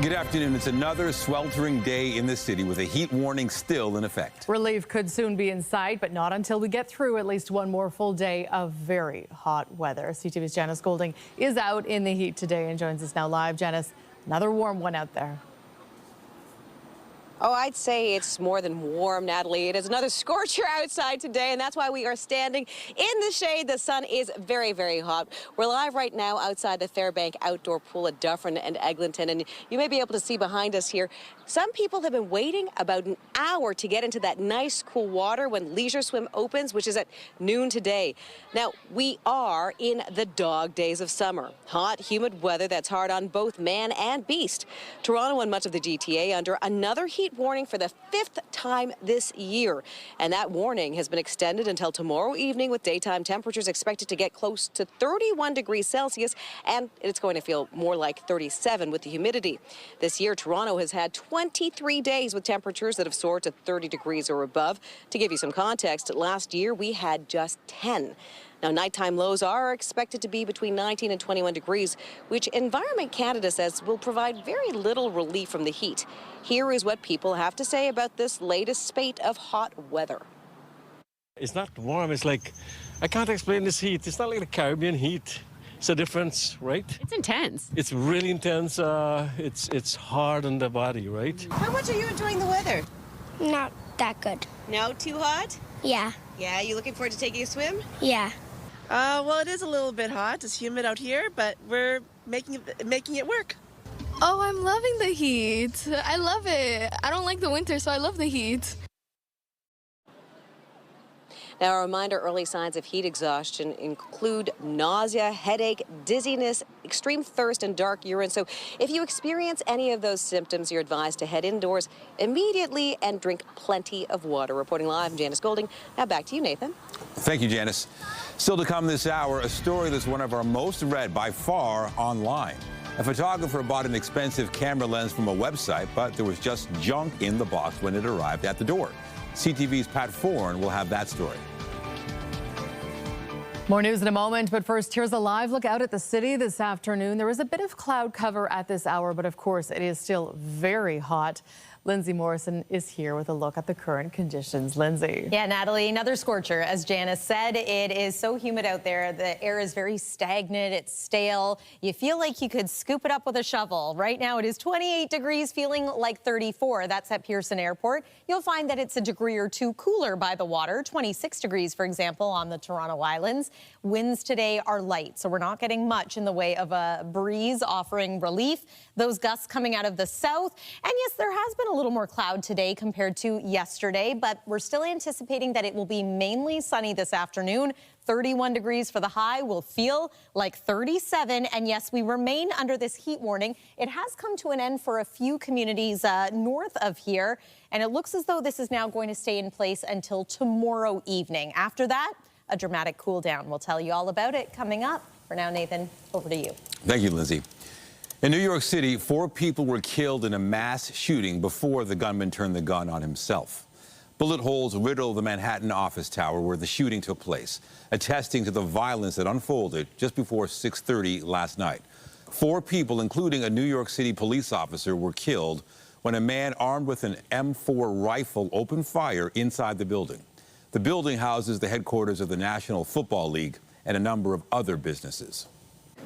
Good afternoon. It's another sweltering day in the city with a heat warning still in effect. Relief could soon be in sight, but not until we get through at least one more full day of very hot weather. CTV's Janice Golding is out in the heat today and joins us now live. Janice, another warm one out there. Oh, I'd say it's more than warm, Natalie. It is another scorcher outside today, and that's why we are standing in the shade. The sun is very, very hot. We're live right now outside the Fairbank outdoor pool at Dufferin and Eglinton, and you may be able to see behind us here. Some people have been waiting about an hour to get into that nice, cool water when Leisure Swim opens, which is at noon today. Now, we are in the dog days of summer. Hot, humid weather that's hard on both man and beast. Toronto and much of the GTA under another heat warning for the 5th time this year. And that warning has been extended until tomorrow evening, with daytime temperatures expected to get close to 31 degrees Celsius, and it's going to feel more like 37 with the humidity. This year, Toronto has had 23 days with temperatures that have soared to 30 degrees or above. To give you some context, last year we had just 10. Now, nighttime lows are expected to be between 19 and 21 degrees, which Environment Canada says will provide very little relief from the heat. Here is what people have to say about this latest spate of hot weather. It's not warm. It's like, I can't explain this heat. It's not like the Caribbean heat. It's a difference, right? It's intense. It's really intense. It's hard on the body, right? How much are you enjoying the weather? Not that good. No, too hot? Yeah. Yeah, you looking forward to taking a swim? Yeah. Well, it is a little bit hot. It's humid out here, but we're making it work. Oh, I'm loving the heat. I love it. I don't like the winter, so I love the heat. Now, a reminder, early signs of heat exhaustion include nausea, headache, dizziness, extreme thirst, and dark urine. So if you experience any of those symptoms, you're advised to head indoors immediately and drink plenty of water. Reporting live, I'm Janice Golding. Now back to you, Nathan. Thank you, Janice. Still to come this hour, a story that's one of our most read by far online. A photographer bought an expensive camera lens from a website, but there was just junk in the box when it arrived at the door. CTV's Pat Foran will have that story. More news in a moment, but first, here's a live look out at the city this afternoon. There is a bit of cloud cover at this hour, but of course, it is still very hot. Lindsay Morrison is here with a look at the current conditions. Lindsay. Yeah, Natalie, another scorcher. As Janice said, it is so humid out there. The air is very stagnant. It's stale. You feel like you could scoop it up with a shovel. Right now, it is 28 degrees, feeling like 34. That's at Pearson Airport. You'll find that it's a degree or two cooler by the water, 26 degrees, for example, on the Toronto Islands. Winds today are light, so we're not getting much in the way of a breeze offering relief. Those gusts coming out of the south. And yes, there has been a little more cloud today compared to yesterday, but we're still anticipating that it will be mainly sunny this afternoon. 31 degrees for the high, will feel like 37. And yes, we remain under this heat warning. It has come to an end for a few communities north of here, and it looks as though this is now going to stay in place until tomorrow evening. After that, a dramatic cool down. We'll tell you all about it coming up. For now, Nathan, over to you. Thank you, Lindsay. In New York City, 4 people were killed in a mass shooting before the gunman turned the gun on himself. Bullet holes riddle the Manhattan office tower where the shooting took place, attesting to the violence that unfolded just before 6:30 last night. 4 people, including a New York City police officer, were killed when a man armed with an M4 rifle opened fire inside the building. The building houses the headquarters of the National Football League and a number of other businesses.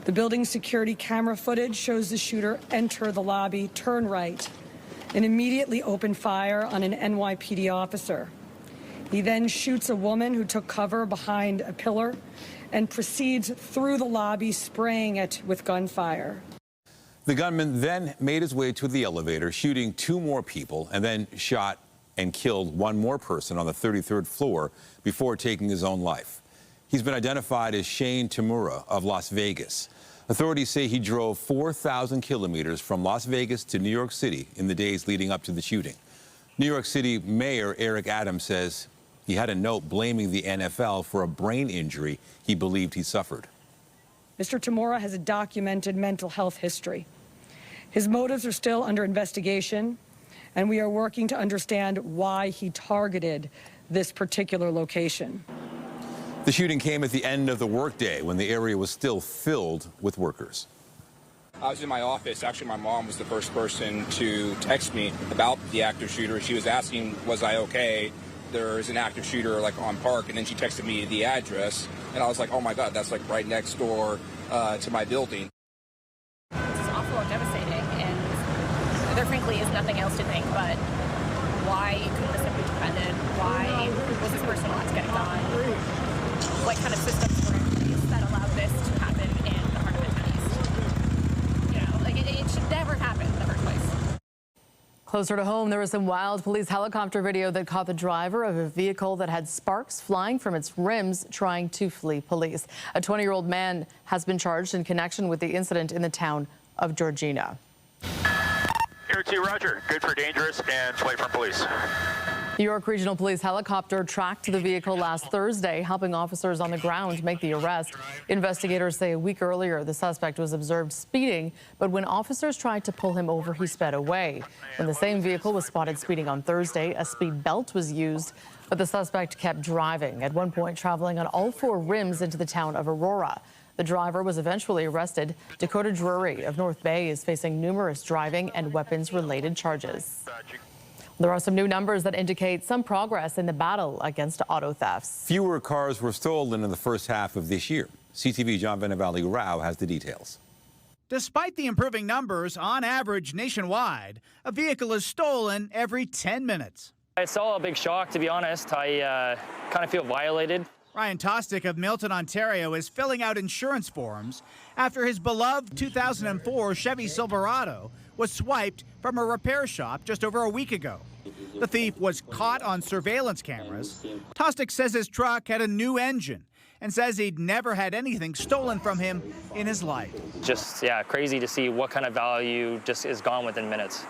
The building's security camera footage shows the shooter enter the lobby, turn right, and immediately open fire on an NYPD officer. He then shoots a woman who took cover behind a pillar and proceeds through the lobby, spraying it with gunfire. The gunman then made his way to the elevator, shooting 2 more people, and then shot and killed 1 more person on the 33rd floor before taking his own life. He's been identified as Shane Tamura of Las Vegas. Authorities say he drove 4,000 kilometers from Las Vegas to New York City in the days leading up to the shooting. New York City Mayor Eric Adams says he had a note blaming the NFL for a brain injury he believed he suffered. Mr. Tamura has a documented mental health history. His motives are still under investigation, and we are working to understand why he targeted this particular location. The shooting came at the end of the workday when the area was still filled with workers. I was in my office. Actually, my mom was the first person to text me about the active shooter. She was asking, was I okay? There's an active shooter like on Park, and then she texted me the address, and I was like, oh my God, that's like right next door to my building. It's awful and devastating, and there frankly is nothing else to think but why couldn't this have been prevented? Why was this person allowed to get a gun? What kind of systems were in place that allowed this to happen in the heart of the East? You know, like it should never happen in the first place. Closer to home, there was some wild police helicopter video that caught the driver of a vehicle that had sparks flying from its rims trying to flee police. A 20-year-old man has been charged in connection with the incident in the town of Georgina. Here 2, Roger. Good for dangerous and flight from police. New York Regional Police helicopter tracked the vehicle last Thursday, helping officers on the ground make the arrest. Investigators say a week earlier, the suspect was observed speeding, but when officers tried to pull him over, he sped away. When the same vehicle was spotted speeding on Thursday, a speed belt was used, but the suspect kept driving, at one point traveling on all 4 rims into the town of Aurora. The driver was eventually arrested. Dakota Drury of North Bay is facing numerous driving and weapons-related charges. There are some new numbers that indicate some progress in the battle against auto thefts. Fewer cars were stolen in the first half of this year. CTV John Venevali Rao has the details. Despite the improving numbers, on average nationwide, a vehicle is stolen every 10 minutes. It's all a big shock, to be honest. I kind of feel violated. Ryan Tostick of Milton, Ontario, is filling out insurance forms after his beloved 2004 Chevy Silverado was swiped from a repair shop just over a week ago. The thief was caught on surveillance cameras. Tostick says his truck had a new engine and says he'd never had anything stolen from him in his life. Just, yeah, crazy to see what kind of value just is gone within minutes.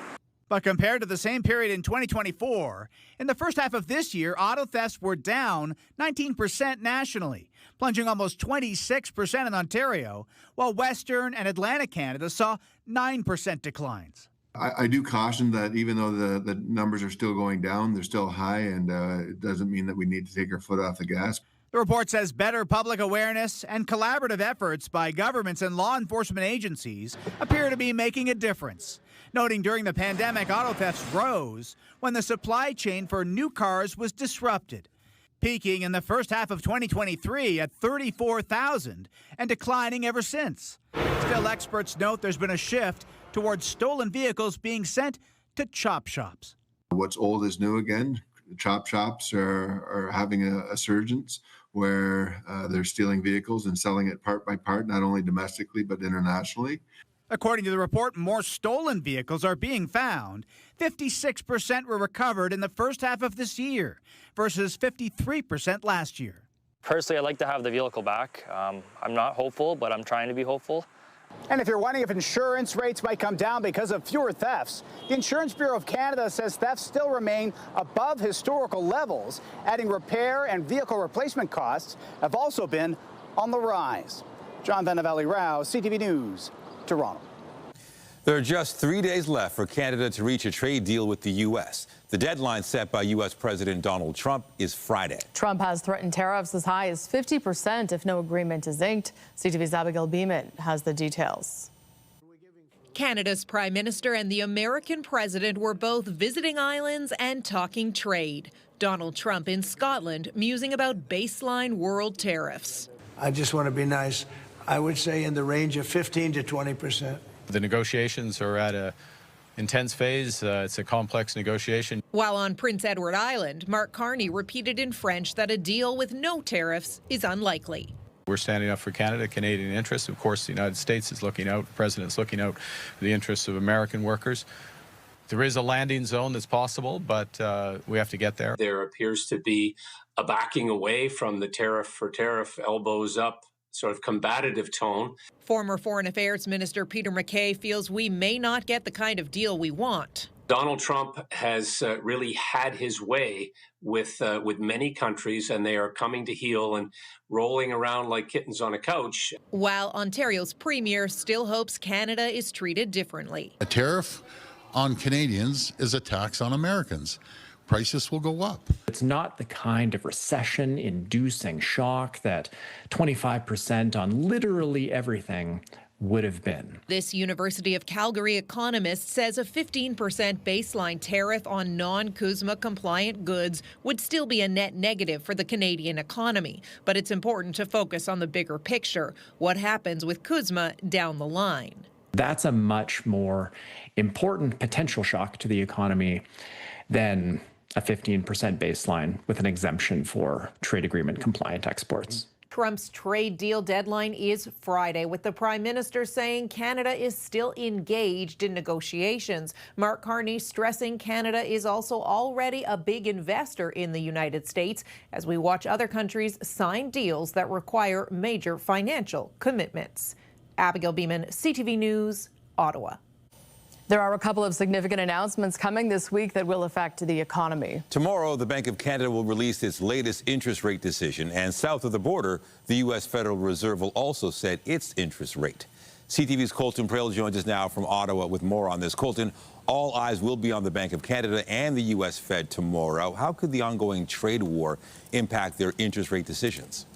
But compared to the same period in 2024, in the first half of this year, auto thefts were down 19% nationally, plunging almost 26% in Ontario, while Western and Atlantic Canada saw 9% declines. I do caution that even though the numbers are still going down, they're still high, and it doesn't mean that we need to take our foot off the gas. The report says better public awareness and collaborative efforts by governments and law enforcement agencies appear to be making a difference. Noting during the pandemic, auto thefts rose when the supply chain for new cars was disrupted, peaking in the first half of 2023 at 34,000 and declining ever since. Still, experts note there's been a shift towards stolen vehicles being sent to chop shops. What's old is new again. Chop shops are having a resurgence where they're stealing vehicles and selling it part by part, not only domestically but internationally. According to the report, more stolen vehicles are being found. 56% were recovered in the first half of this year versus 53% last year. Personally, I'd like to have the vehicle back. I'm not hopeful, but I'm trying to be hopeful. And if you're wondering if insurance rates might come down because of fewer thefts, the Insurance Bureau of Canada says thefts still remain above historical levels, adding repair and vehicle replacement costs have also been on the rise. John Venevali Rao, CTV News, Toronto. There are just 3 days left for Canada to reach a trade deal with the U.S. The deadline set by U.S. President Donald Trump is Friday. Trump has threatened tariffs as high as 50% if no agreement is inked. CTV's Abigail Beeman has the details. Canada's Prime Minister and the American President were both visiting islands and talking trade. Donald Trump in Scotland musing about baseline world tariffs. I just want to be nice. I would say in the range of 15 to 20%. The negotiations are at an intense phase. It's a complex negotiation. While on Prince Edward Island, Mark Carney repeated in French that a deal with no tariffs is unlikely. We're standing up for Canada, Canadian interests. Of course, the United States is looking out, the President's looking out for the interests of American workers. There is a landing zone that's possible, but we have to get there. There appears to be a backing away from the tariff for tariff, elbows up sort of combative tone. Former Foreign Affairs Minister Peter MacKay feels we may not get the kind of deal we want. Donald Trump has really had his way with many countries, and they are coming to heel and rolling around like kittens on a couch. While Ontario's premier still hopes Canada is treated differently. A tariff on Canadians is a tax on Americans. Prices will go up. It's not the kind of recession-inducing shock that 25% on literally everything would have been. This University of Calgary economist says a 15% baseline tariff on non-CUSMA compliant goods would still be a net negative for the Canadian economy. But it's important to focus on the bigger picture, what happens with CUSMA down the line. That's a much more important potential shock to the economy than a 15% baseline with an exemption for trade agreement compliant exports. Trump's trade deal deadline is Friday, with the Prime Minister saying Canada is still engaged in negotiations. Mark Carney stressing Canada is also already a big investor in the United States as we watch other countries sign deals that require major financial commitments. Abigail Beeman, CTV News, Ottawa. There are a couple of significant announcements coming this week that will affect the economy. Tomorrow, the Bank of Canada will release its latest interest rate decision, and south of the border, the U.S. Federal Reserve will also set its interest rate. CTV's Colton Prale joins us now from Ottawa with more on this. Colton, all eyes will be on the Bank of Canada and the U.S. Fed tomorrow. How could the ongoing trade war impact their interest rate decisions?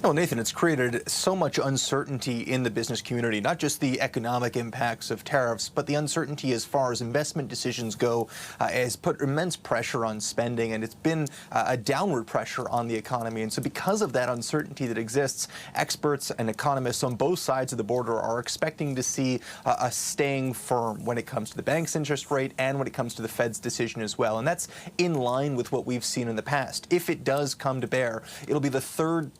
Well, Nathan, it's created so much uncertainty in the business community, not just the economic impacts of tariffs, but the uncertainty as far as investment decisions go has put immense pressure on spending, and it's been a downward pressure on the economy. And so because of that uncertainty that exists, experts and economists on both sides of the border are expecting to see a staying firm when it comes to the bank's interest rate and when it comes to the Fed's decision as well. And that's in line with what we've seen in the past. If it does come to bear, it'll be the third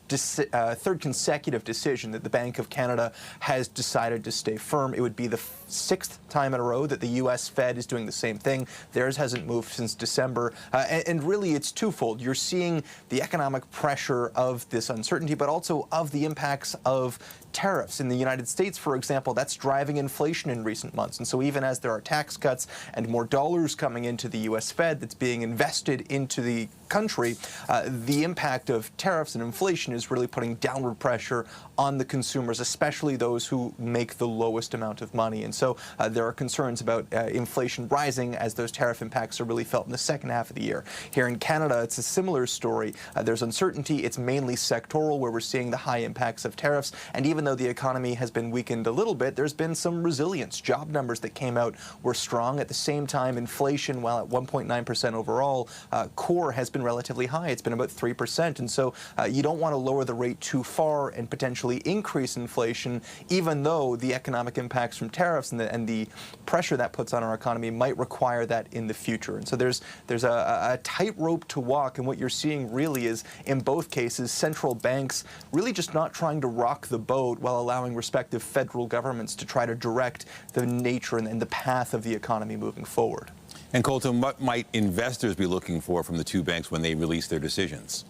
consecutive decision that the Bank of Canada has decided to stay firm. It would be the sixth time in a row that the U.S. Fed is doing the same thing. Theirs hasn't moved since December. And really, it's twofold. You're seeing the economic pressure of this uncertainty, but also of the impacts of tariffs. In the United States, for example, that's driving inflation in recent months. And so even as there are tax cuts and more dollars coming into the U.S. Fed that's being invested into the country, the impact of tariffs and inflation is really putting downward pressure on the consumers, especially those who make the lowest amount of money. And so there are concerns about inflation rising as those tariff impacts are really felt in the second half of the year. Here in Canada, it's a similar story. There's uncertainty. It's mainly sectoral, where we're seeing the high impacts of tariffs. And even though the economy has been weakened a little bit, there's been some resilience. Job numbers that came out were strong. At the same time, inflation, while at 1.9% overall, core has been relatively high. It's been about 3%. And so you don't want to lower the rate too far and potentially increase inflation, even though the economic impacts from tariffs and the pressure that puts on our economy might require that in the future. And so there's a tightrope to walk. And what you're seeing really is, in both cases, central banks really just not trying to rock the boat while allowing respective federal governments to try to direct the nature and the path of the economy moving forward. And Colton, what might investors be looking for from the two banks when they release their decisions?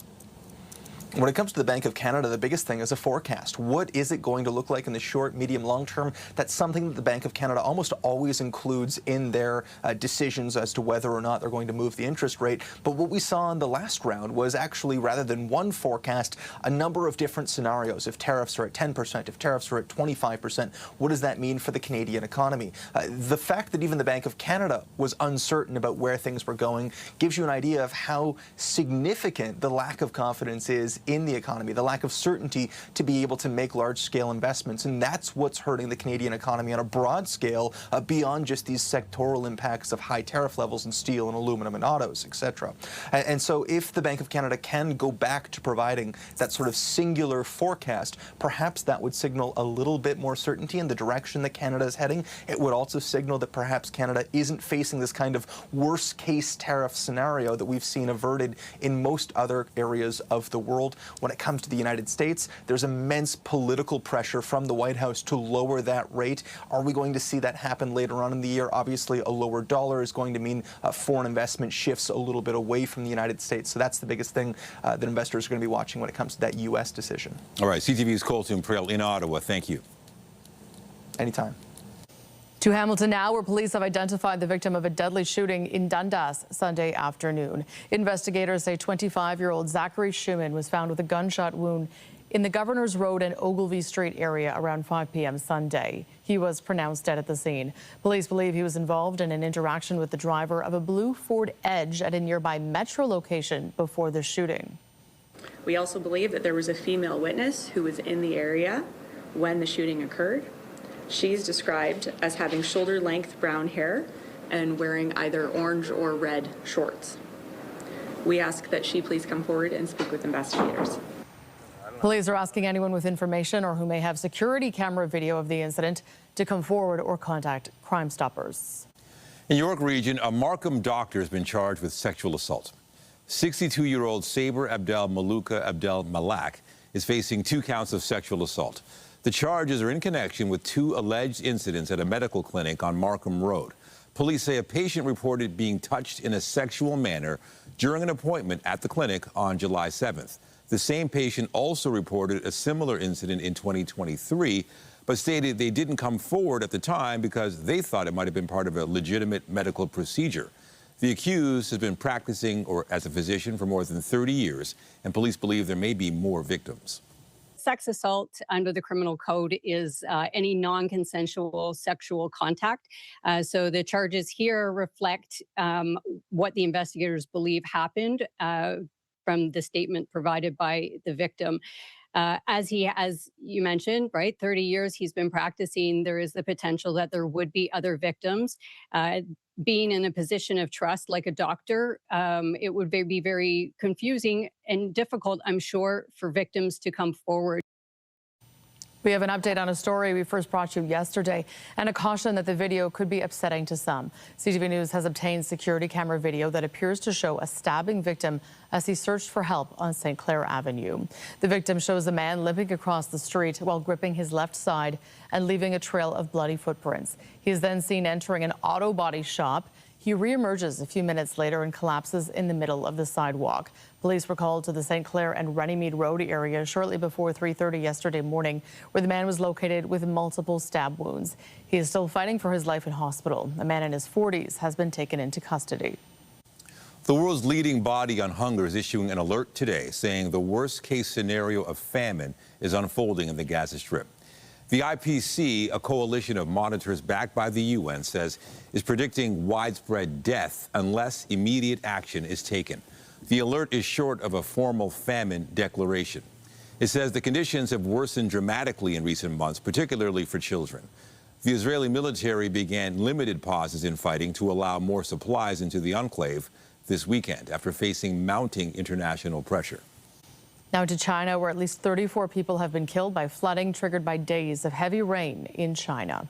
When it comes to the Bank of Canada, the biggest thing is a forecast. What is it going to look like in the short, medium, long term? That's something that the Bank of Canada almost always includes in their decisions as to whether or not they're going to move the interest rate. But what we saw in the last round was actually, rather than one forecast, a number of different scenarios. If tariffs are at 10%, if tariffs are at 25%, what does that mean for the Canadian economy? The fact that even the Bank of Canada was uncertain about where things were going gives you an idea of how significant the lack of confidence is in the economy, the lack of certainty to be able to make large-scale investments. And that's what's hurting the Canadian economy on a broad scale, beyond just these sectoral impacts of high tariff levels in steel and aluminum and autos, etc. And so if the Bank of Canada can go back to providing that sort of singular forecast, perhaps that would signal a little bit more certainty in the direction that Canada is heading. It would also signal that perhaps Canada isn't facing this kind of worst-case tariff scenario that we've seen averted in most other areas of the world. When it comes to the United States, there's immense political pressure from the White House to lower that rate. Are we going to see that happen later on in the year? Obviously, a lower dollar is going to mean foreign investment shifts a little bit away from the United States. So that's the biggest thing that investors are going to be watching when it comes to that U.S. decision. All right, CTV's Colton Prale in Ottawa. Thank you. Anytime. To Hamilton now, where police have identified the victim of a deadly shooting in Dundas Sunday afternoon. Investigators say 25-year-old Zachary Schumann was found with a gunshot wound in the Governor's Road and Ogilvie Street area around 5 p.m. Sunday. He was pronounced dead at the scene. Police believe he was involved in an interaction with the driver of a blue Ford Edge at a nearby Metro location before the shooting. We also believe that there was a female witness who was in the area when the shooting occurred. She's described as having shoulder-length brown hair and wearing either orange or red shorts. We ask that she please come forward and speak with investigators. Police are asking anyone with information or who may have security camera video of the incident to come forward or contact Crime Stoppers. In York Region, a Markham doctor has been charged with sexual assault. 62-year-old Saber Abdel Maluka Abdel Malak is facing 2 counts of sexual assault. The charges are in connection with 2 alleged incidents at a medical clinic on Markham Road. Police say a patient reported being touched in a sexual manner during an appointment at the clinic on July 7th. The same patient also reported a similar incident in 2023, but stated they didn't come forward at the time because they thought it might have been part of a legitimate medical procedure. The accused has been practicing as a physician for more than 30 years, and police believe there may be more victims. Sex assault under the criminal code is any non-consensual sexual contact. So the charges here reflect what the investigators believe happened from the statement provided by the victim. As you mentioned, right, 30 years he's been practicing, there is the potential that there would be other victims. Being in a position of trust like a doctor, it would be very confusing and difficult, I'm sure, for victims to come forward. We have an update on a story we first brought you yesterday and a caution that the video could be upsetting to some. CTV News has obtained security camera video that appears to show a stabbing victim as he searched for help on St. Clair Avenue. The victim shows a man limping across the street while gripping his left side and leaving a trail of bloody footprints. He is then seen entering an auto body shop. He reemerges a few minutes later and collapses in the middle of the sidewalk. Police were called to the St. Clair and Runnymede Road area shortly before 3:30 yesterday morning, where the man was located with multiple stab wounds. He is still fighting for his life in hospital. A man in his 40s has been taken into custody. The world's leading body on hunger is issuing an alert today, saying the worst-case scenario of famine is unfolding in the Gaza Strip. The IPC, a coalition of monitors backed by the UN, says is predicting widespread death unless immediate action is taken. The alert is short of a formal famine declaration. It says the conditions have worsened dramatically in recent months, particularly for children. The Israeli military began limited pauses in fighting to allow more supplies into the enclave this weekend after facing mounting international pressure. Now to China, where at least 34 people have been killed by flooding triggered by days of heavy rain in China.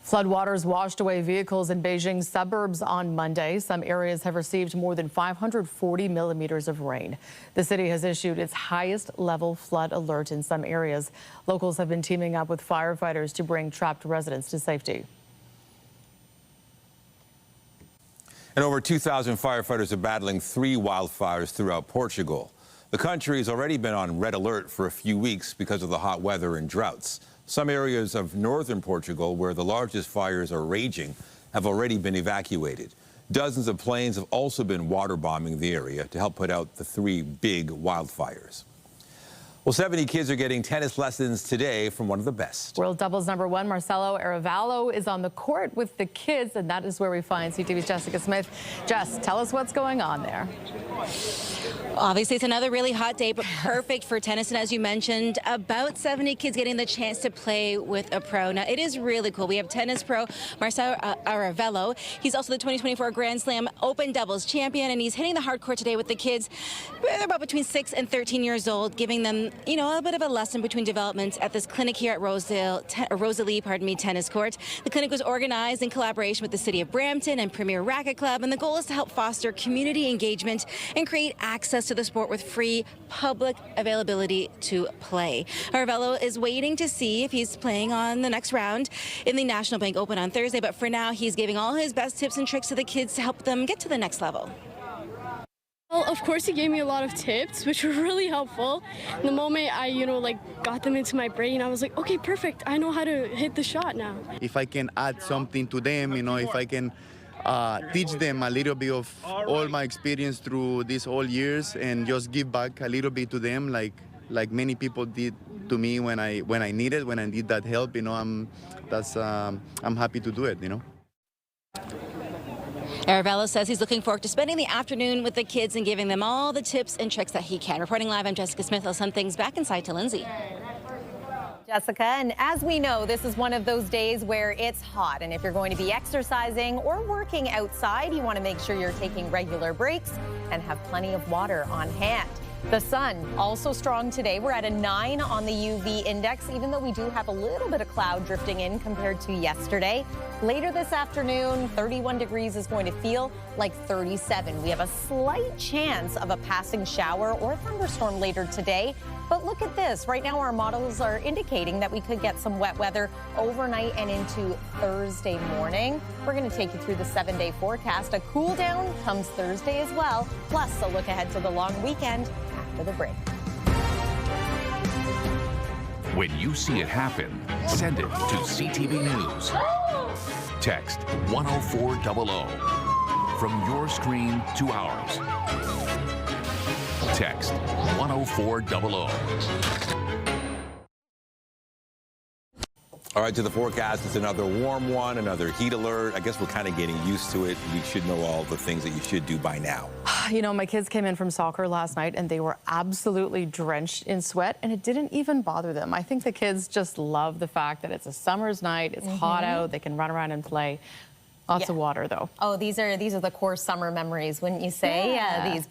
Floodwaters washed away vehicles in Beijing's suburbs on Monday. Some areas have received more than 540 millimeters of rain. The city has issued its highest level flood alert in some areas. Locals have been teaming up with firefighters to bring trapped residents to safety. And over 2,000 firefighters are battling 3 wildfires throughout Portugal. The country has already been on red alert for a few weeks because of the hot weather and droughts. Some areas of northern Portugal, where the largest fires are raging, have already been evacuated. Dozens of planes have also been water bombing the area to help put out the 3 big wildfires. Well, 70 kids are getting tennis lessons today from one of the best. World doubles #1 Marcelo Arévalo is on the court with the kids, and that is where we find CTV's Jessica Smith. Jess, tell us what's going on there. Obviously, it's another really hot day, but perfect for tennis. And as you mentioned, about 70 kids getting the chance to play with a pro. Now, it is really cool. We have tennis pro Marcelo Arévalo. He's also the 2024 Grand Slam Open Doubles champion, and he's hitting the hard court today with the kids. They're about between 6 and 13 years old, giving them, you know, a bit of a lesson between developments at this clinic here at Rosalie tennis court. The clinic was organized in collaboration with the city of Brampton and Premier Racket Club, and the goal is to help foster community engagement and create access to the sport with free public availability to play. Arévalo is waiting to see if he's playing on the next round in the National Bank Open on Thursday, but for now he's giving all his best tips and tricks to the kids to help them get to the next level. Well, of course, he gave me a lot of tips, which were really helpful. The moment I, got them into my brain, I was like, okay, perfect. I know how to hit the shot now. If I can add something to them, if I can teach them a little bit of all my experience through these all years and just give back a little bit to them, like many people did to me when I need that help. I'm happy to do it. Arévalo says he's looking forward to spending the afternoon with the kids and giving them all the tips and tricks that he can. Reporting live, I'm Jessica Smith. I'll send things back inside to Lindsay. Jessica, and as we know, this is one of those days where it's hot, and if you're going to be exercising or working outside, you want to make sure you're taking regular breaks and have plenty of water on hand. The sun also strong today. We're at a 9 on the UV index, even though we do have a little bit of cloud drifting in compared to yesterday. Later this afternoon, 31 degrees is going to feel like 37. We have a slight chance of a passing shower or thunderstorm later today. But look at this. Right now, our models are indicating that we could get some wet weather overnight and into Thursday morning. We're going to take you through the 7-day forecast. A cool down comes Thursday as well. Plus, a look ahead to the long weekend after the break. When you see it happen, send it to CTV News. Text 10400 from your screen to ours. Text 10400. All right, to the forecast. It's another warm one, another heat alert. I guess we're kind of getting used to it. You should know all the things that you should do by now. You know, my kids came in from soccer last night and they were absolutely drenched in sweat, and it didn't even bother them. I think the kids just love the fact that it's a summer's night, it's hot out, they can run around and play. Lots of water, though. Oh, these are the core summer memories, wouldn't you say? Yeah. These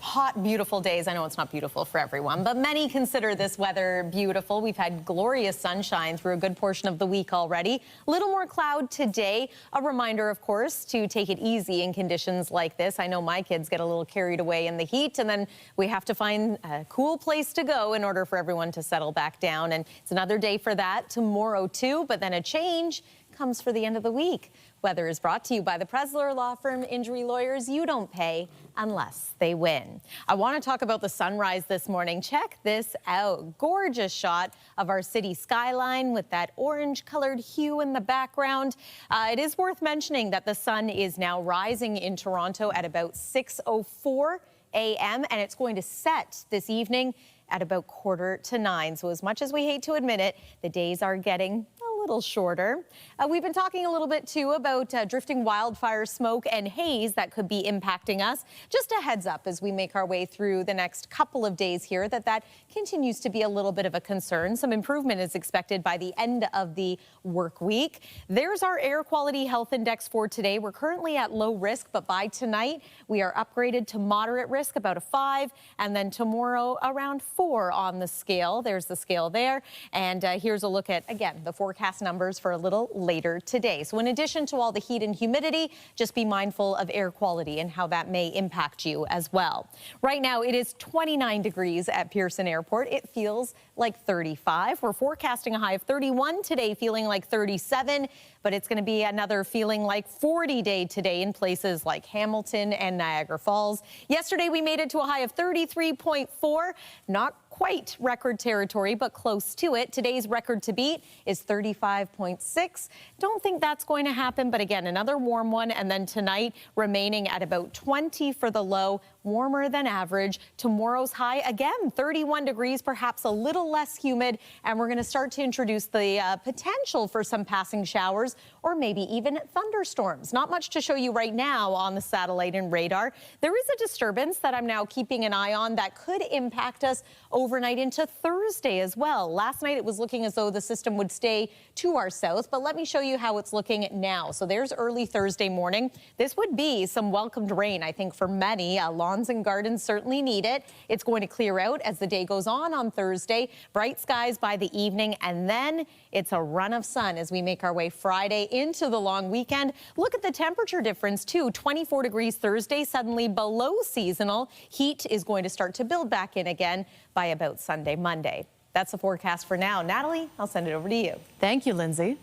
hot, beautiful days. I know it's not beautiful for everyone, but many consider this weather beautiful. We've had glorious sunshine through a good portion of the week already. A little more cloud today. A reminder, of course, to take it easy in conditions like this. I know my kids get a little carried away in the heat, and then we have to find a cool place to go in order for everyone to settle back down. And it's another day for that tomorrow, too, but then a change comes for the end of the week. Weather is brought to you by the Presler Law Firm. Injury lawyers, you don't pay unless they win. I want to talk about the sunrise this morning. Check this out. Gorgeous shot of our city skyline with that orange-colored hue in the background. It is worth mentioning that the sun is now rising in Toronto at about 6:04 a.m. and it's going to set this evening at about 8:45. So as much as we hate to admit it, the days are getting a little shorter. We've been talking a little bit too about drifting wildfire smoke and haze that could be impacting us. Just a heads up as we make our way through the next couple of days here that continues to be a little bit of a concern. Some improvement is expected by the end of the work week. There's our air quality health index for today. We're currently at low risk, but by tonight we are upgraded to moderate risk, about a 5, and then tomorrow around 4 on the scale. There's the scale there. And here's a look at, again, the forecast numbers for a little later today. So in addition to all the heat and humidity, just be mindful of air quality and how that may impact you as well. Right now, it is 29 degrees at Pearson Airport. It feels like 35. We're forecasting a high of 31 today, feeling like 37, but it's going to be another feeling like 40 day today in places like Hamilton and Niagara Falls. Yesterday, we made it to a high of 33.4, not quite record territory, but close to it. Today's record to beat is 35.6. Don't think that's going to happen, but again, another warm one. And then tonight, remaining at about 20 for the low, warmer than average. Tomorrow's high, again, 31 degrees, perhaps a little less humid. And we're going to start to introduce the potential for some passing showers or maybe even thunderstorms. Not much to show you right now on the satellite and radar. There is a disturbance that I'm now keeping an eye on that could impact us overnight into Thursday as well. Last night it was looking as though the system would stay to our south, but let me show you how it's looking now. So there's early Thursday morning. This would be some welcomed rain, I think, for many. Lawns and gardens certainly need it. It's going to clear out as the day goes on Thursday. Bright skies by the evening, and then it's a run of sun as we make our way Friday into the long weekend. Look at the temperature difference too. 24 degrees Thursday, suddenly below seasonal. Heat is going to start to build back in again by about Sunday, Monday. That's the forecast for now. Natalie, I'll send it over to you. Thank you, Lindsay.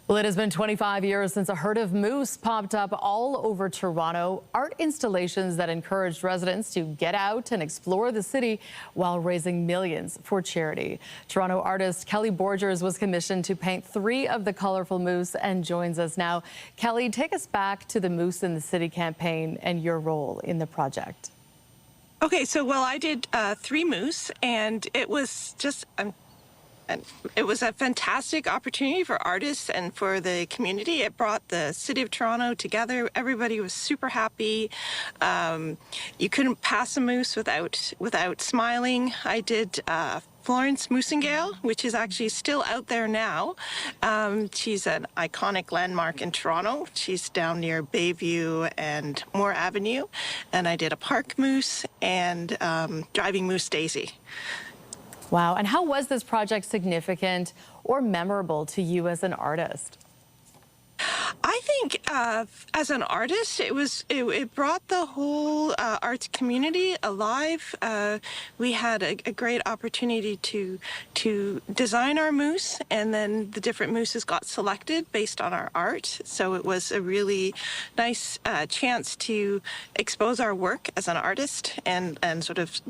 Well, it has been 25 years since a herd of moose popped up all over Toronto. Art installations that encouraged residents to get out and explore the city while raising millions for charity. Toronto artist Kelly Borgers was commissioned to paint 3 of the colorful moose and joins us now. Kelly, take us back to the Moose in the City campaign and your role in the project. Okay, so I did 3 moose, and it was just it was a fantastic opportunity for artists and for the community. It brought the city of Toronto together. Everybody was super happy. You couldn't pass a moose without smiling. I did Florence Moosingale, which is actually still out there now. She's an iconic landmark in Toronto. She's down near Bayview and Moore Avenue. And I did a park moose and driving moose Daisy. Wow. And how was this project significant or memorable to you as an artist? I think as an artist, it brought the whole arts community alive. We had a great opportunity to design our moose, and then the different mooses got selected based on our art. So it was a really nice chance to expose our work as an artist and sort of,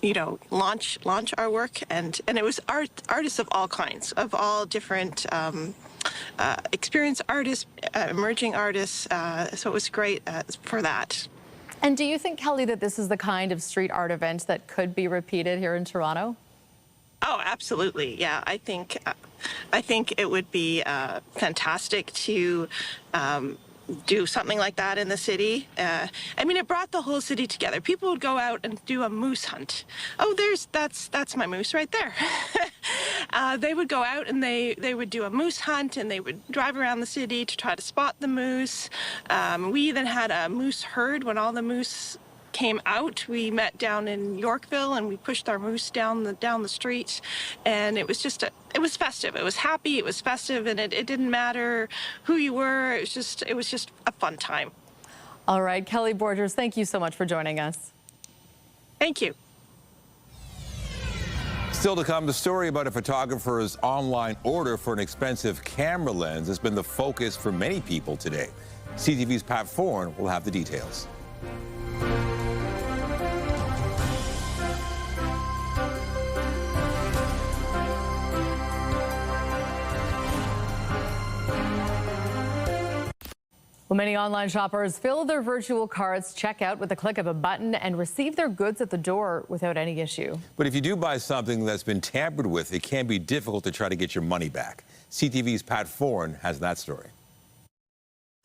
you know, launch our work. And it was artists of all kinds, of all different experienced artists, emerging artists, so it was great for that. And do you think, Kelly, that this is the kind of street art event that could be repeated here in Toronto? Oh, absolutely. Yeah, I think it would be fantastic to do something like that in the city. I mean, it brought the whole city together. People would go out and do a moose hunt. Oh, that's my moose right there. They would go out and they would do a moose hunt, and they would drive around the city to try to spot the moose. We even had a moose herd when all the moose came out. We met down in Yorkville and we pushed our moose down the street, and it was just it was festive. It was happy, it was festive, and it didn't matter who you were. It was just a fun time. All right, Kelly Borgers, thank you so much for joining us. Thank you. Still to come, the story about a photographer's online order for an expensive camera lens has been the focus for many people today. CTV's Pat Foran will have the details. Well, many online shoppers fill their virtual carts, check out with the click of a button, and receive their goods at the door without any issue. But if you do buy something that's been tampered with, it can be difficult to try to get your money back. CTV's Pat Foran has that story.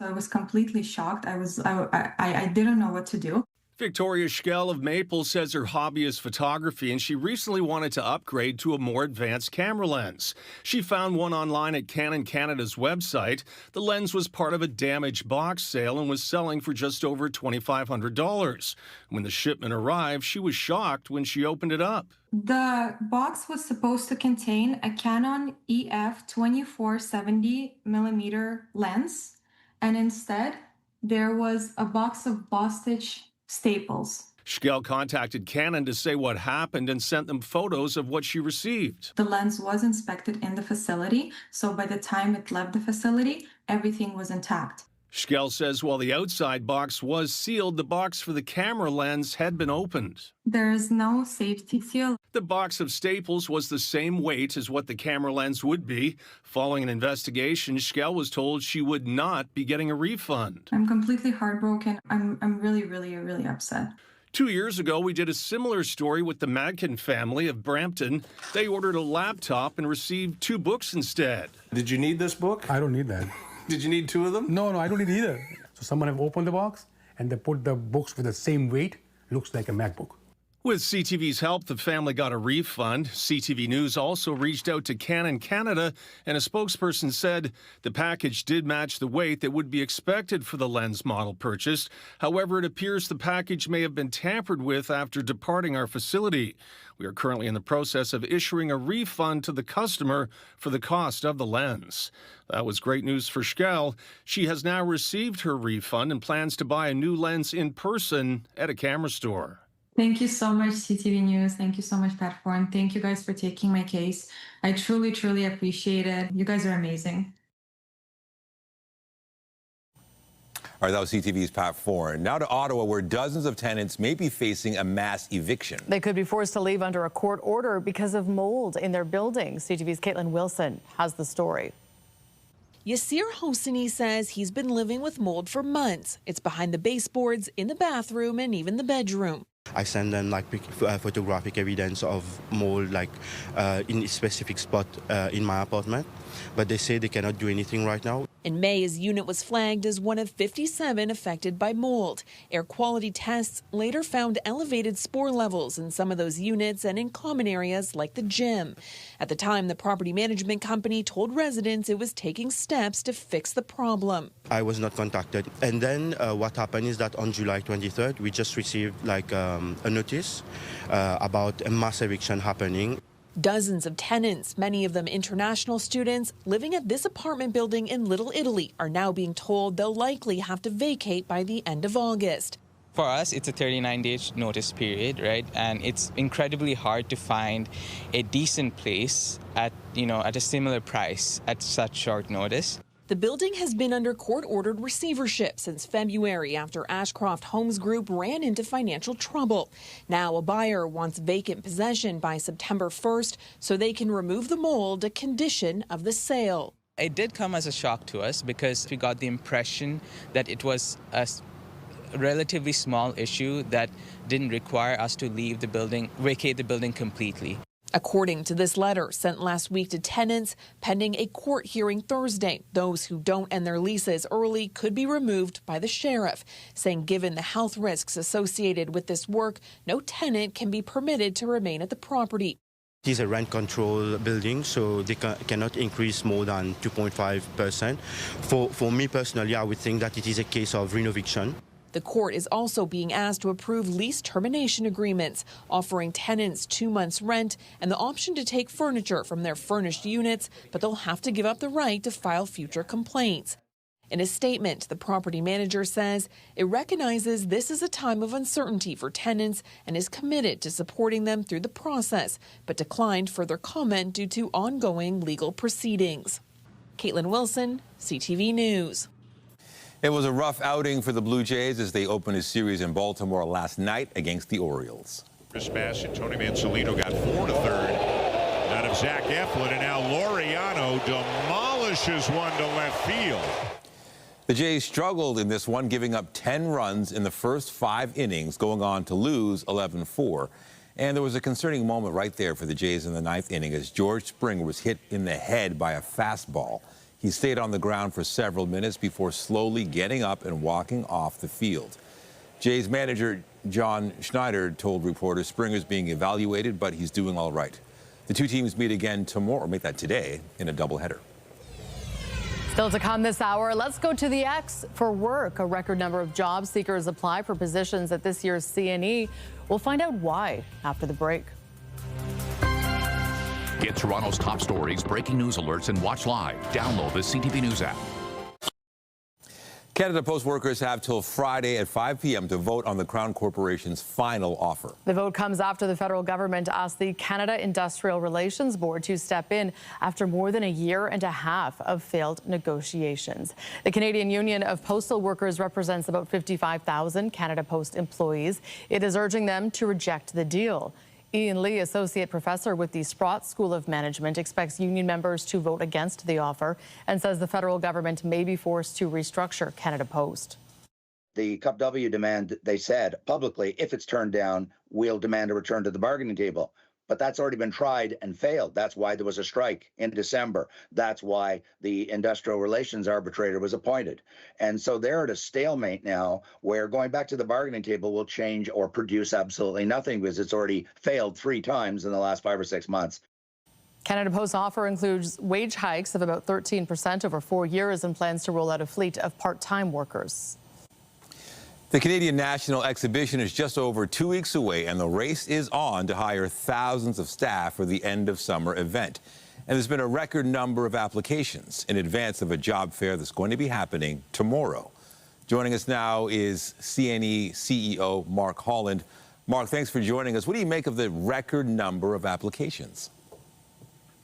I was completely shocked. I didn't know what to do. Victoria Schell of Maple says her hobby is photography, and she recently wanted to upgrade to a more advanced camera lens. She found one online at Canon Canada's website. The lens was part of a damaged box sale and was selling for just over $2,500. When the shipment arrived, she was shocked when she opened it up. The box was supposed to contain a Canon EF 24-70mm lens, and instead there was a box of Boss-Stitch staples. Schell contacted Canon to say what happened and sent them photos of what she received. The lens was inspected in the facility, so by the time it left the facility, everything was intact. Schell says while the outside box was sealed, the box for the camera lens had been opened. There is no safety seal. The box of staples was the same weight as what the camera lens would be. Following an investigation, Schell was told she would not be getting a refund. I'm completely heartbroken. I'm really upset. 2 years ago, we did a similar story with the Madkin family of Brampton. They ordered a laptop and received 2 books instead. Did you need this book? I don't need that. Did you need 2 of them? No, I don't need either. So someone have opened the box and they put the books with the same weight. Looks like a MacBook. With CTV's help, the family got a refund. CTV News also reached out to Canon Canada, and a spokesperson said the package did match the weight that would be expected for the lens model purchased. However, it appears the package may have been tampered with after departing our facility. We are currently in the process of issuing a refund to the customer for the cost of the lens. That was great news for Schell. She has now received her refund and plans to buy a new lens in person at a camera store. Thank you so much, CTV News. Thank you so much, Pat Foran. Thank you guys for taking my case. I truly appreciate it. You guys are amazing. All right, that was CTV's Pat Foran. Now to Ottawa, where dozens of tenants may be facing a mass eviction. They could be forced to leave under a court order because of mold in their buildings. CTV's Caitlin Wilson has the story. Yasir Hosseini says he's been living with mold for months. It's behind the baseboards, in the bathroom, and even the bedroom. I send them like photographic evidence of mold like in a specific spot in my apartment, but they say they cannot do anything right now. In May, his unit was flagged as one of 57 affected by mold. Air quality tests later found elevated spore levels in some of those units and in common areas like the gym. At the time, the property management company told residents it was taking steps to fix the problem. I was not contacted. And then what happened is that on July 23rd, we just received like a notice about a mass eviction happening. Dozens of tenants, many of them international students, living at this apartment building in Little Italy are now being told they'll likely have to vacate by the end of August. For us, it's a 39-day notice period, right? And it's incredibly hard to find a decent place at a similar price at such short notice. The building has been under court-ordered receivership since February after Ashcroft Homes Group ran into financial trouble. Now a buyer wants vacant possession by September 1st so they can remove the mold, a condition of the sale. It did come as a shock to us because we got the impression that it was a relatively small issue that didn't require us to leave the building, vacate the building completely. According to this letter sent last week to tenants, pending a court hearing Thursday, those who don't end their leases early could be removed by the sheriff, saying given the health risks associated with this work, no tenant can be permitted to remain at the property. It is a rent control building, so they cannot increase more than 2.5%. For me personally, I would think that it is a case of re-eviction. The court is also being asked to approve lease termination agreements, offering tenants 2 months' rent and the option to take furniture from their furnished units, but they'll have to give up the right to file future complaints. In a statement, the property manager says it recognizes this is a time of uncertainty for tenants and is committed to supporting them through the process, but declined further comment due to ongoing legal proceedings. Caitlin Wilson, CTV News. It was a rough outing for the Blue Jays as they opened a series in Baltimore last night against the Orioles. Chris Bass and Tony Mansolino got 4 to third out of Zach Eflin, and now Laureano demolishes one to left field. The Jays struggled in this one, giving up 10 runs in the first 5 innings, going on to lose 11-4. And there was a concerning moment right there for the Jays in the 9th inning as George Springer was hit in the head by a fastball. He stayed on the ground for several minutes before slowly getting up and walking off the field. Jays manager John Schneider told reporters Springer's being evaluated, but he's doing all right. The two teams meet again tomorrow, make that today, in a doubleheader. Still to come this hour, let's go to the X for work. A record number of job seekers apply for positions at this year's CNE. We'll find out why after the break. Get Toronto's top stories, breaking news alerts, and watch live. Download the CTV News app. Canada Post workers have till Friday at 5 p.m. to vote on the Crown Corporation's final offer. The vote comes after the federal government asked the Canada Industrial Relations Board to step in after more than a year and a half of failed negotiations. The Canadian Union of Postal Workers represents about 55,000 Canada Post employees. It is urging them to reject the deal. Ian Lee, associate professor with the Sprott School of Management, expects union members to vote against the offer and says the federal government may be forced to restructure Canada Post. The CUPW demand, they said publicly, if it's turned down, we'll demand a return to the bargaining table. But that's already been tried and failed. That's why there was a strike in December. That's why the industrial relations arbitrator was appointed. And so they're at a stalemate now where going back to the bargaining table will change or produce absolutely nothing because it's already failed 3 times in the last 5 or 6 months. Canada Post's offer includes wage hikes of about 13% over 4 years and plans to roll out a fleet of part-time workers. The Canadian National Exhibition is just over 2 weeks away, and the race is on to hire thousands of staff for the end of summer event. And there's been a record number of applications in advance of a job fair that's going to be happening tomorrow. Joining us now is CNE CEO Mark Holland. Mark, thanks for joining us. What do you make of the record number of applications?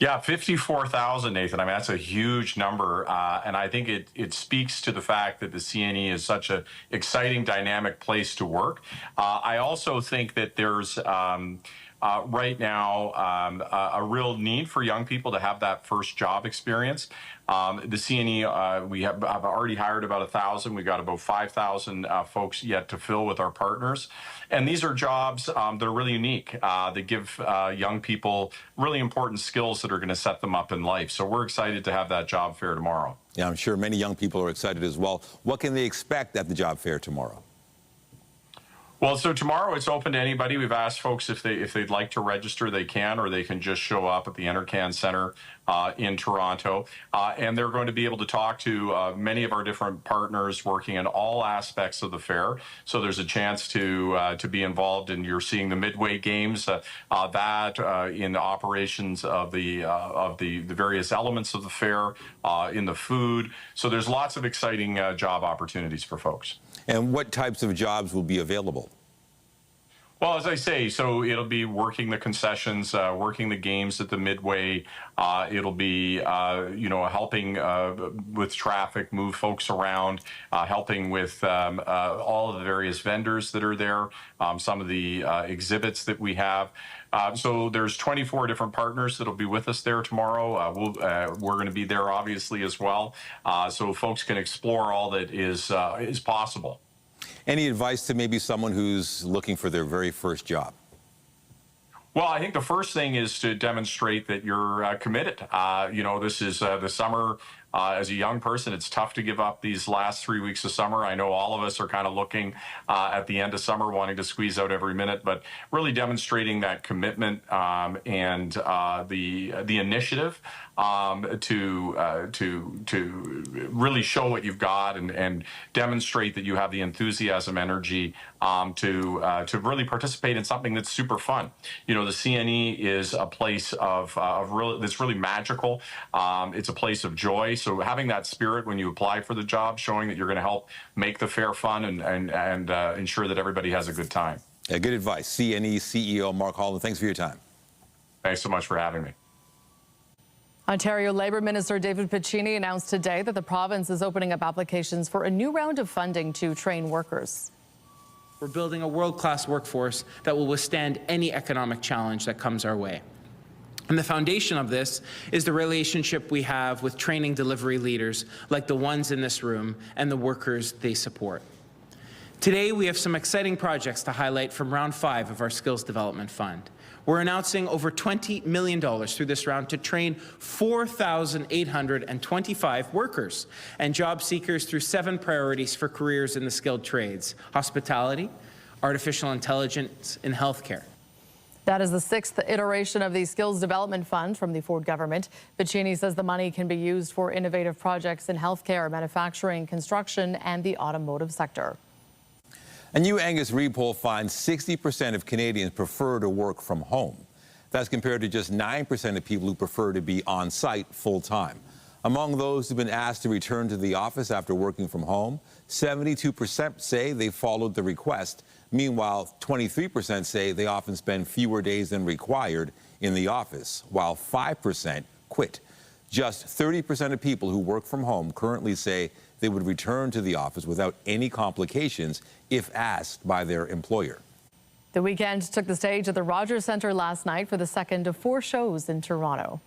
Yeah, 54,000, Nathan. I mean, that's a huge number. And I think it speaks to the fact that the CNE is such an exciting, dynamic place to work. I also think that there's right now a real need for young people to have that first job experience. The CNE, we have already hired about 1,000. We've got about 5,000 folks yet to fill with our partners. And these are jobs that are really unique. They give young people really important skills that are going to set them up in life. So we're excited to have that job fair tomorrow. Yeah, I'm sure many young people are excited as well. What can they expect at the job fair tomorrow? Well, so tomorrow it's open to anybody. We've asked folks if they'd like to register, they can, or they can just show up at the Enercan Center in Toronto. And they're going to be able to talk to many of our different partners working in all aspects of the fair. So there's a chance to be involved in, you're seeing the midway games, in the operations of the various elements of the fair, in the food. So there's lots of exciting job opportunities for folks. And what types of jobs will be available? Well, as I say, so it'll be working the concessions, working the games at the midway. It'll be, helping with traffic, move folks around, helping with all of the various vendors that are there, some of the exhibits that we have. So there's 24 different partners that'll be with us there tomorrow. We're going to be there, obviously, as well, so folks can explore all that is possible. Any advice to maybe someone who's looking for their very first job? Well, I think the first thing is to demonstrate that you're committed. This is the summer. As a young person, it's tough to give up these last 3 weeks of summer. I know all of us are kind of looking at the end of summer, wanting to squeeze out every minute, but really demonstrating that commitment and the initiative to really show what you've got and demonstrate that you have the enthusiasm, energy to really participate in something that's super fun. The CNE is a place that's really magical. It's a place of joy. So having that spirit when you apply for the job, showing that you're going to help make the fair fun and ensure that everybody has a good time. Yeah, good advice. CNE CEO Mark Holland, thanks for your time. Thanks so much for having me. Ontario Labour Minister David Piccini announced today that the province is opening up applications for a new round of funding to train workers. We're building a world-class workforce that will withstand any economic challenge that comes our way. And the foundation of this is the relationship we have with training delivery leaders like the ones in this room and the workers they support. Today, we have some exciting projects to highlight from Round 5 of our Skills Development Fund. We're announcing over $20 million through this round to train 4,825 workers and job seekers through 7 priorities for careers in the skilled trades: hospitality, artificial intelligence, and healthcare. That is the 6th iteration of the Skills Development Fund from the Ford government. Piccini says the money can be used for innovative projects in healthcare, manufacturing, construction, and the automotive sector. A new Angus Reid poll finds 60% of Canadians prefer to work from home. That's compared to just 9% of people who prefer to be on site full-time. Among those who've been asked to return to the office after working from home, 72% say they followed the request. Meanwhile, 23% say they often spend fewer days than required in the office, while 5% quit. Just 30% of people who work from home currently say they would return to the office without any complications if asked by their employer. The Weeknd took the stage at the Rogers Centre last night for the second of 4 shows in Toronto.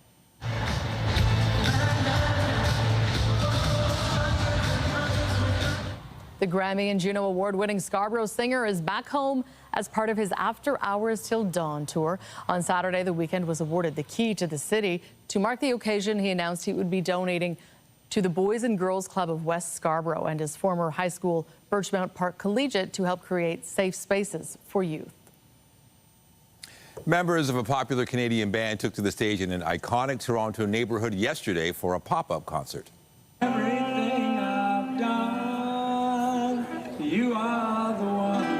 The Grammy and Juno Award-winning Scarborough singer is back home as part of his After Hours Till Dawn tour. On Saturday, the Weeknd was awarded the key to the city. To mark the occasion, he announced he would be donating to the Boys and Girls Club of West Scarborough and his former high school, Birchmount Park Collegiate, to help create safe spaces for youth. Members of a popular Canadian band took to the stage in an iconic Toronto neighborhood yesterday for a pop-up concert. Everything I've done, you are the one.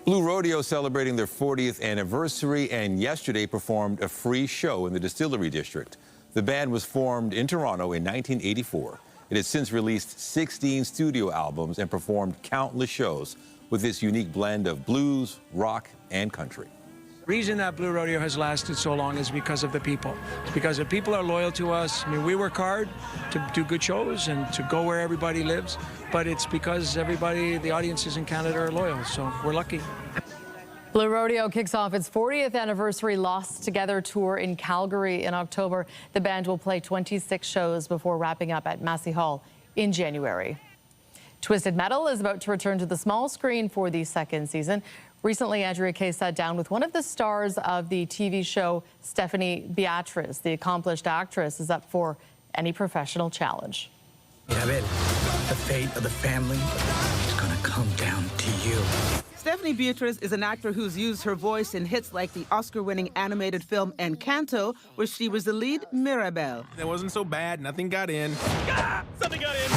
Blue Rodeo celebrating their 40th anniversary and yesterday performed a free show in the Distillery District. The band was formed in Toronto in 1984. It has since released 16 studio albums and performed countless shows with this unique blend of blues, rock, and country. reason that Blue Rodeo has lasted so long is because of the people. It's because the people are loyal to us. I mean, we work hard to do good shows and to go where everybody lives, but it's because everybody, the audiences in Canada are loyal, so we're lucky. Blue Rodeo kicks off its 40th anniversary Lost Together tour in Calgary in October. The band will play 26 shows before wrapping up at Massey Hall in January. Twisted Metal is about to return to the small screen for the second season. Recently, Andrea Kaye sat down with one of the stars of the TV show, Stephanie Beatrice. The accomplished actress is up for any professional challenge. Yeah, babe, the fate of the family is gonna come down to you. Stephanie Beatrice is an actor who's used her voice in hits like the Oscar-winning animated film Encanto, where she was the lead Mirabelle. It wasn't so bad. Nothing got in. Ah, something got in.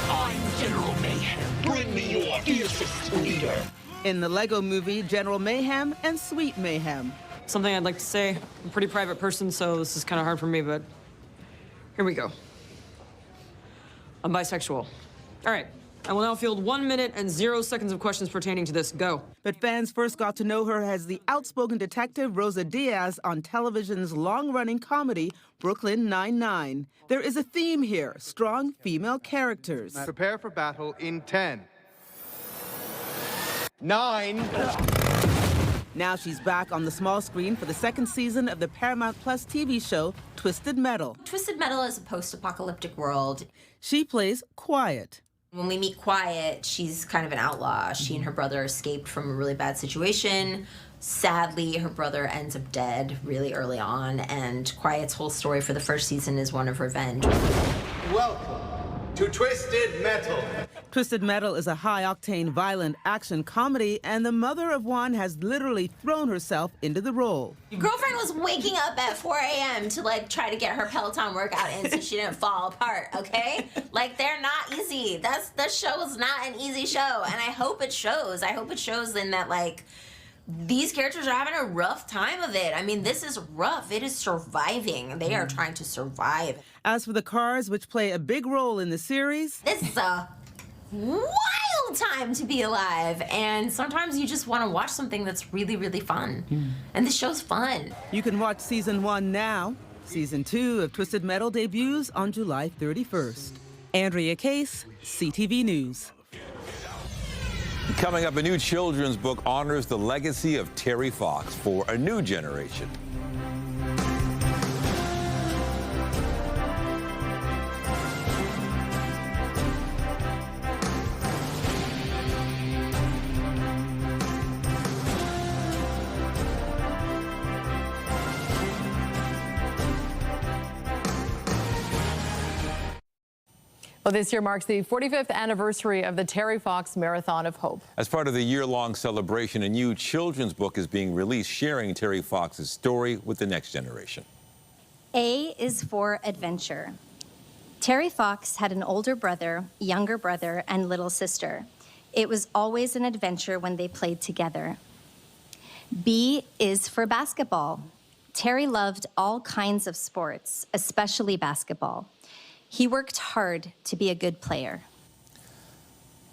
I'm General Mayhem. Bring me your fiercest leader. In the Lego movie, General Mayhem and Sweet Mayhem. Something I'd like to say. I'm a pretty private person, so this is kind of hard for me, but here we go. I'm bisexual. All right. I will now field 1 minute and 0 seconds of questions pertaining to this. Go. But fans first got to know her as the outspoken detective Rosa Diaz on television's long-running comedy, Brooklyn Nine-Nine. There is a theme here, strong female characters. Prepare for battle in 10, 9. Now she's back on the small screen for the second season of the Paramount Plus TV show, Twisted Metal. Twisted Metal is a post-apocalyptic world. She plays Quiet. When we meet Quiet, she's kind of an outlaw. She and her brother escaped from a really bad situation. Sadly, her brother ends up dead really early on, and Quiet's whole story for the first season is one of revenge. Welcome to Twisted Metal. Twisted Metal is a high-octane, violent action comedy, and the mother of one has literally thrown herself into the role. Your girlfriend was waking up at 4 a.m. to like try to get her Peloton workout in so she didn't fall apart, okay? Like, they're not easy. That show is not an easy show, and I hope it shows. I hope it shows in that, like, these characters are having a rough time of it. I mean, this is rough. It is surviving. They are trying to survive. As for the cars, which play a big role in the series, this is a wild time to be alive, and sometimes you just want to watch something that's really, really fun. And this show's fun. You can watch season 1 now. Season 2 of Twisted Metal debuts on July 31st. Andrea Kaye, CTV News. Coming up, a new children's book honors the legacy of Terry Fox for a new generation. Well, this year marks the 45th anniversary of the Terry Fox Marathon of Hope. As part of the year-long celebration, a new children's book is being released sharing Terry Fox's story with the next generation. A is for adventure. Terry Fox had an older brother, younger brother, and little sister. It was always an adventure when they played together. B is for basketball. Terry loved all kinds of sports, especially basketball. He worked hard to be a good player.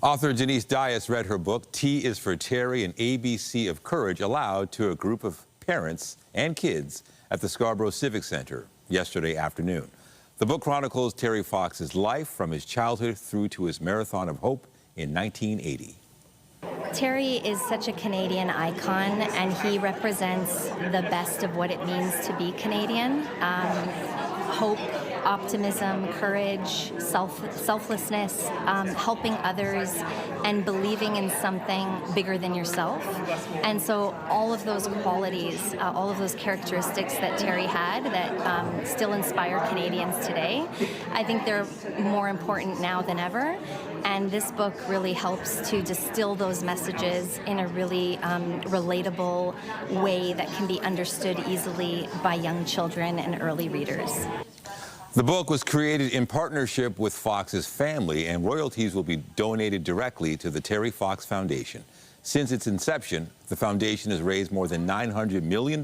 Author Janice Diaz read her book, T is for Terry, an ABC of Courage, aloud to a group of parents and kids at the Scarborough Civic Center yesterday afternoon. The book chronicles Terry Fox's life from his childhood through to his Marathon of Hope in 1980. Terry is such a Canadian icon, and he represents the best of what it means to be Canadian. Hope, optimism, courage, selflessness, helping others, and believing in something bigger than yourself. And so all of those qualities, all of those characteristics that Terry had that still inspire Canadians today, I think they're more important now than ever. And this book really helps to distill those messages in a really relatable way that can be understood easily by young children and early readers. The book was created in partnership with Fox's family, and royalties will be donated directly to the Terry Fox Foundation. Since its inception, the foundation has raised more than $900 million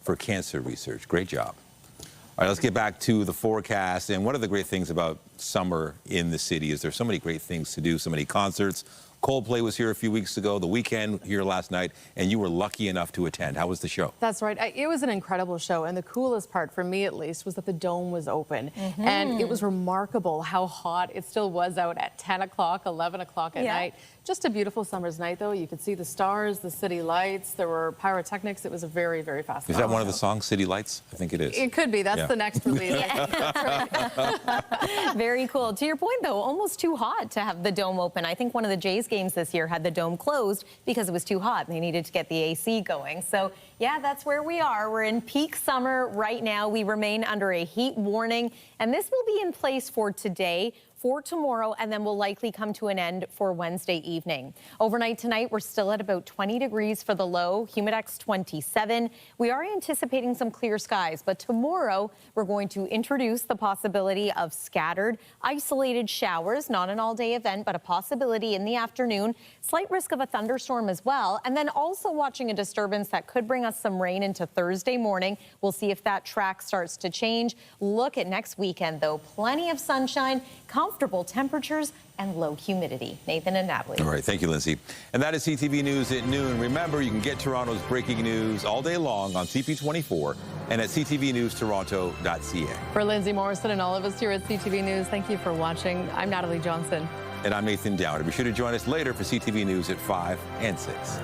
for cancer research. Great job. All right, let's get back to the forecast. And one of the great things about summer in the city? Is there so many great things to do, so many concerts? Coldplay was here a few weeks ago, the Weeknd here last night, and you were lucky enough to attend. How was the show? That's right. It was an incredible show, and the coolest part, for me at least, was that the dome was open. And it was remarkable how hot it still was out at 10 o'clock, 11 o'clock at night. Just a beautiful summer's night, though. You could see the stars, the city lights. There were pyrotechnics. It was a very, very fascinating. Is that one of the songs, City Lights? I think it is. It could be. That's the next release. Very cool. To your point, though, almost too hot to have the dome open. I think one of the Jays games this year had the dome closed because it was too hot. They needed to get the AC going. So, yeah, that's where we are. We're in peak summer right now. We remain under a heat warning, and this will be in place for today, for tomorrow, and then will likely come to an end for Wednesday evening. Overnight tonight, we're still at about 20 degrees for the low, humidex 27. We are anticipating some clear skies, but tomorrow we're going to introduce the possibility of scattered, isolated showers, not an all-day event, but a possibility in the afternoon. Slight risk of a thunderstorm as well, and then also watching a disturbance that could bring us some rain into Thursday morning. We'll see if that track starts to change. Look at next weekend, though. Plenty of sunshine, comfortable temperatures, and low humidity. Nathan and Natalie. All right, thank you, Lindsay. And that is CTV News at noon. Remember, you can get Toronto's breaking news all day long on CP24 and at ctvnewstoronto.ca. For Lindsay Morrison and all of us here at CTV News, thank you for watching. I'm Natalie Johnson. And I'm Nathan Downer. Be sure to join us later for CTV News at 5 and 6.